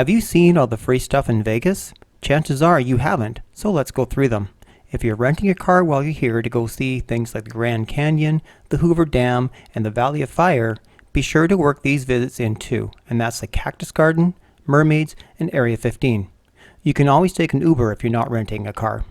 Have you seen all the free stuff in Vegas? Chances are you haven't, so let's go through them. If you're renting a car while you're here to go see things like the Grand Canyon, the Hoover Dam, and the Valley of Fire, be sure to work these visits in too, and that's the Cactus Garden, Mermaids, and Area 15. You can always take an Uber if you're not renting a car.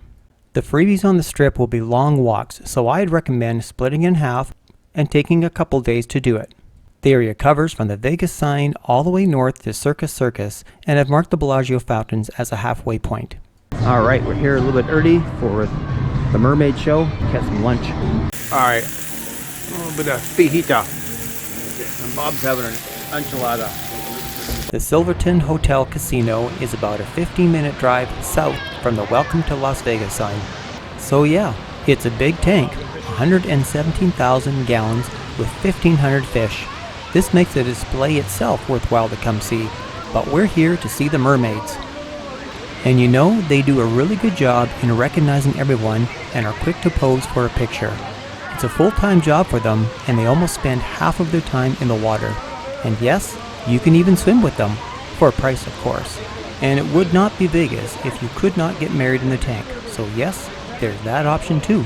The freebies on the strip will be long walks, so I'd recommend splitting in half and taking a couple days to do it. The area covers from the Vegas sign all the way north to Circus Circus, and have marked the Bellagio fountains as a halfway point. Alright, we're here a little bit early for the Mermaid show. Get some lunch. Alright, a little bit of fajita. And Bob's having an enchilada. The Silverton Hotel Casino is about a 15-minute drive south from the Welcome to Las Vegas sign. So yeah, it's a big tank, 117,000 gallons with 1,500 fish. This makes the display itself worthwhile to come see, but we're here to see the mermaids. And you know, they do a really good job in recognizing everyone and are quick to pose for a picture. It's a full-time job for them, and they almost spend half of their time in the water. And yes, you can even swim with them, for a price of course. And it would not be Vegas if you could not get married in the tank, so yes, there's that option too.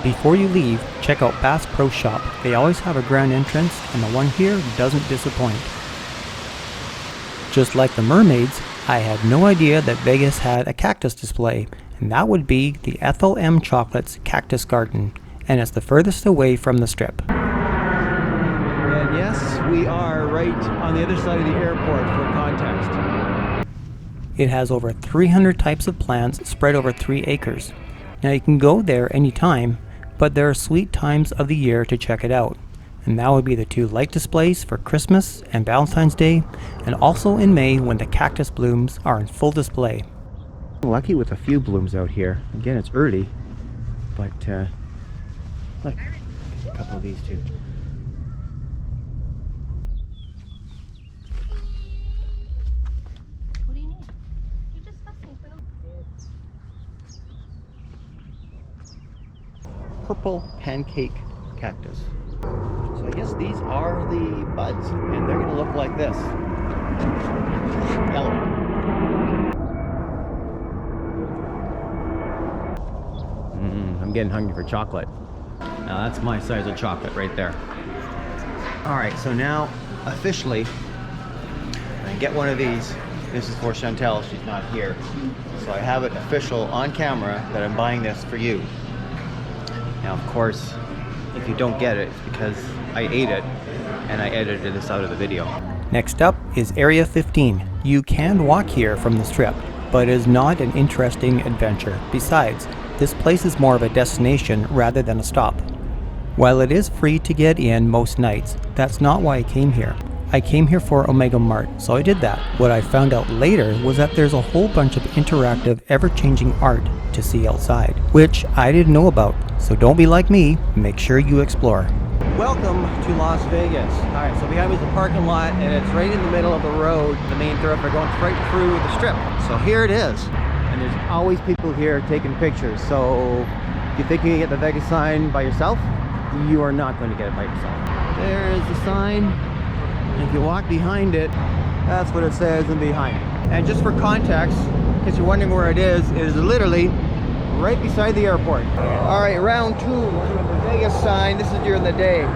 Before you leave, check out Bass Pro Shop. They always have a grand entrance, and the one here doesn't disappoint. Just like the mermaids, I had no idea that Vegas had a cactus display, and that would be the Ethel M. Chocolate's Cactus Garden, and it's the furthest away from the strip. And yes, we are right on the other side of the airport for context. It has over 300 types of plants spread over 3 acres. Now you can go there anytime, but there are sweet times of the year to check it out. And that would be the 2 light displays for Christmas and Valentine's Day, and also in May when the cactus blooms are in full display. Lucky with a few blooms out here. Again, it's early, but look, a couple of these too. What do you need? You're just fussing for them. Purple pancake cactus. So I guess these are the buds, and they're going to look like this. Yellow. I'm getting hungry for chocolate. Now that's my size of chocolate right there. Alright, so now officially I get one of these. This is for Chantel, she's not here. So I have it official on camera that I'm buying this for you. Now of course, if you don't get it, it's because I ate it and I edited this out of the video. Next up is Area 15. You can walk here from the strip, but it is not an interesting adventure. Besides, this place is more of a destination rather than a stop. While it is free to get in most nights, that's not why I came here. I came here for Omega Mart, so I did that. What I found out later was that there's a whole bunch of interactive, ever-changing art to see outside, which I didn't know about. So don't be like me, make sure you explore. Welcome to Las Vegas. Alright, so behind me is the parking lot, and it's right in the middle of the road, the main thoroughfare going right through the strip. So here it is. And there's always people here taking pictures. So if you think you can get the Vegas sign by yourself, you are not going to get it by yourself. There is the sign. And if you walk behind it, that's what it says in behind it. And just for context, in case you're wondering where it is literally right beside the airport. Alright, round 2 with the Vegas sign. This is during the day.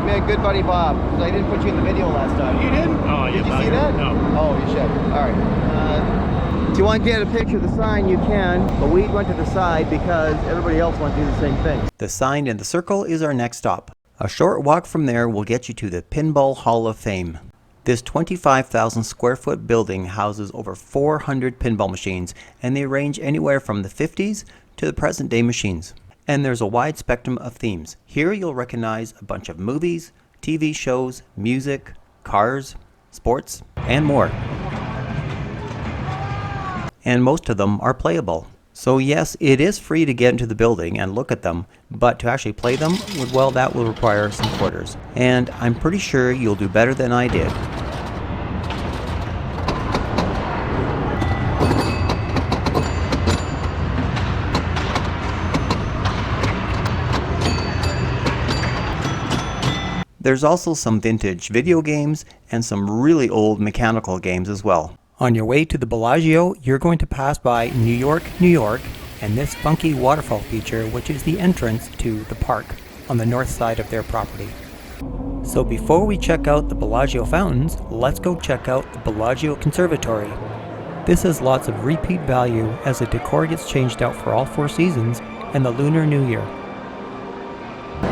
Man, good buddy Bob, because I didn't put you in the video last time. You didn't? Oh, did you see that? No. Oh, you should. Alright. If you want to get a picture of the sign, you can, but we went to the side because everybody else wants to do the same thing. The sign in the circle is our next stop. A short walk from there will get you to the Pinball Hall of Fame. This 25,000 square foot building houses over 400 pinball machines, and they range anywhere from the 50s to the present day machines. And there's a wide spectrum of themes. Here you'll recognize a bunch of movies, TV shows, music, cars, sports, and more. And most of them are playable. So yes, it is free to get into the building and look at them, but to actually play them, well, that will require some quarters. And I'm pretty sure you'll do better than I did. There's also some vintage video games and some really old mechanical games as well. On your way to the Bellagio, you're going to pass by New York, New York, and this funky waterfall feature, which is the entrance to the park on the north side of their property. So before we check out the Bellagio fountains, let's go check out the Bellagio Conservatory. This has lots of repeat value as the decor gets changed out for all 4 seasons and the Lunar New Year.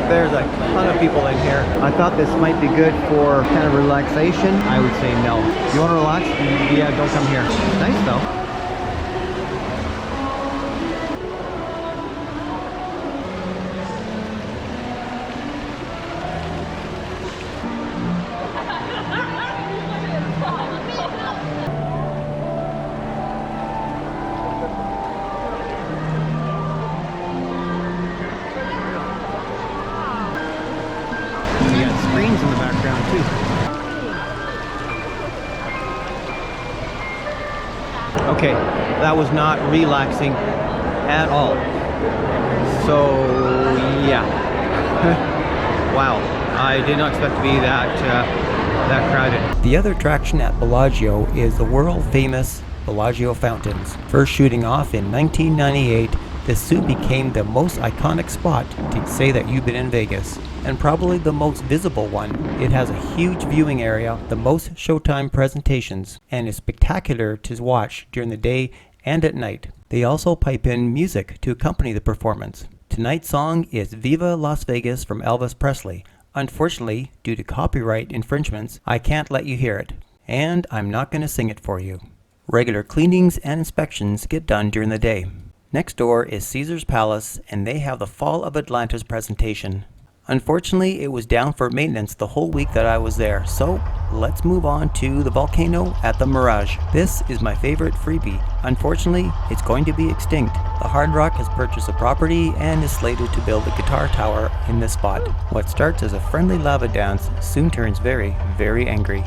There's a ton of people in here. I thought this might be good for kind of relaxation. I would say no. You want to relax? Yeah, don't come here. Nice though. Screens in the background too. Okay, that was not relaxing at all. So yeah, wow, I did not expect to be that crowded. The other attraction at Bellagio is the world famous Bellagio fountains. First shooting off in 1998, this soon became the most iconic spot to say that you've been in Vegas, and probably the most visible one. It has a huge viewing area, the most Showtime presentations, and is spectacular to watch during the day and at night. They also pipe in music to accompany the performance. Tonight's song is Viva Las Vegas from Elvis Presley. Unfortunately, due to copyright infringements, I can't let you hear it, and I'm not going to sing it for you. Regular cleanings and inspections get done during the day. Next door is Caesar's Palace, and they have the Fall of Atlantis presentation. Unfortunately, it was down for maintenance the whole week that I was there, so let's move on to the volcano at the Mirage. This is my favorite freebie. Unfortunately, it's going to be extinct. The Hard Rock has purchased the property and is slated to build a guitar tower in this spot. What starts as a friendly lava dance soon turns very, very angry.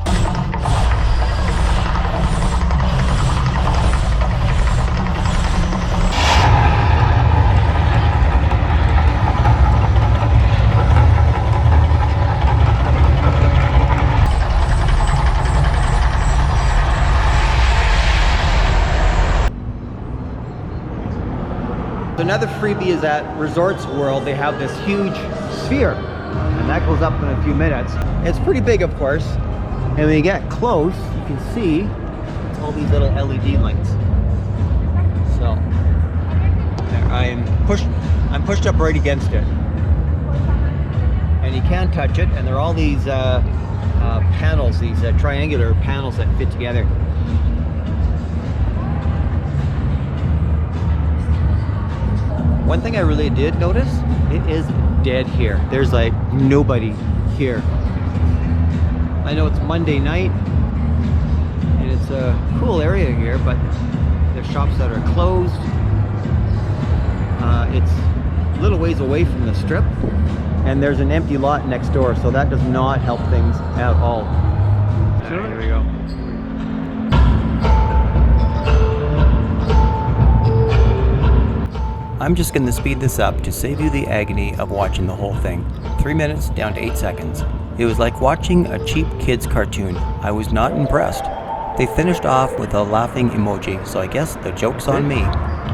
Another freebie is at Resorts World. They have this huge sphere, and that goes up in a few minutes. It's pretty big, of course, and when you get close, you can see it's all these little LED lights. So I'm pushed up right against it, and you can't touch it. And there are all these panels, these triangular panels that fit together. One thing I really did notice, it is dead here. There's like nobody here. I know it's Monday night and it's a cool area here, but there's shops that are closed. It's a little ways away from the strip, and there's an empty lot next door, so that does not help things at all. Here we go. I'm just going to speed this up to save you the agony of watching the whole thing. 3 minutes down to 8 seconds. It was like watching a cheap kids cartoon. I was not impressed. They finished off with a laughing emoji, so I guess the joke's on me.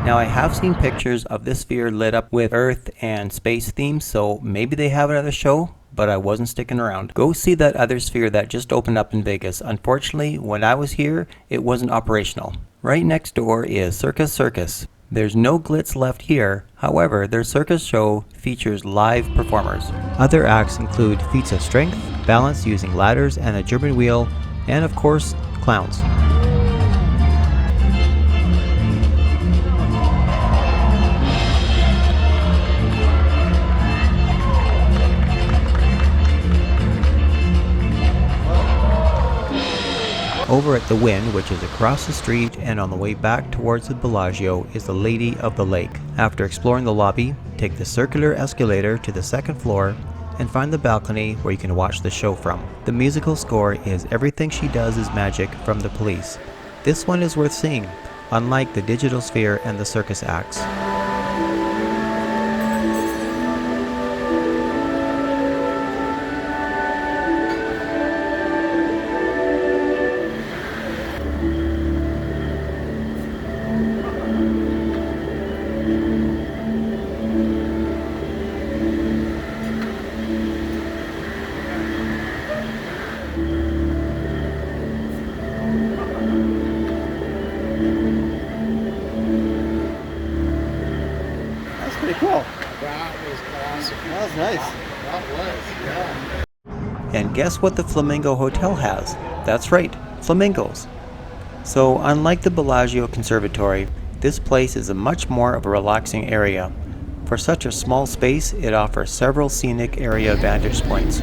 Now I have seen pictures of this sphere lit up with Earth and space themes, so maybe they have another show, but I wasn't sticking around. Go see that other sphere that just opened up in Vegas. Unfortunately, when I was here, it wasn't operational. Right next door is Circus Circus. There's no glitz left here, however, their circus show features live performers. Other acts include feats of strength, balance using ladders and a German wheel, and of course, clowns. Over at the Wynn, which is across the street and on the way back towards the Bellagio, is the Lady of the Lake. After exploring the lobby, take the circular escalator to the second floor and find the balcony where you can watch the show from. The musical score is Everything She Does Is Magic from The Police. This one is worth seeing, unlike the digital sphere and the circus acts. pretty cool. That was awesome. That was nice. That was, yeah. And guess what the Flamingo Hotel has? That's right, flamingos. So unlike the Bellagio Conservatory, this place is a much more of a relaxing area. For such a small space, it offers several scenic area vantage points.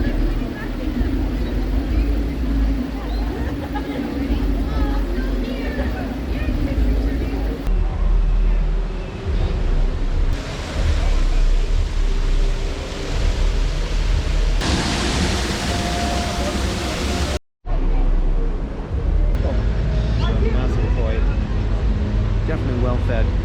Massive void. Definitely well fed.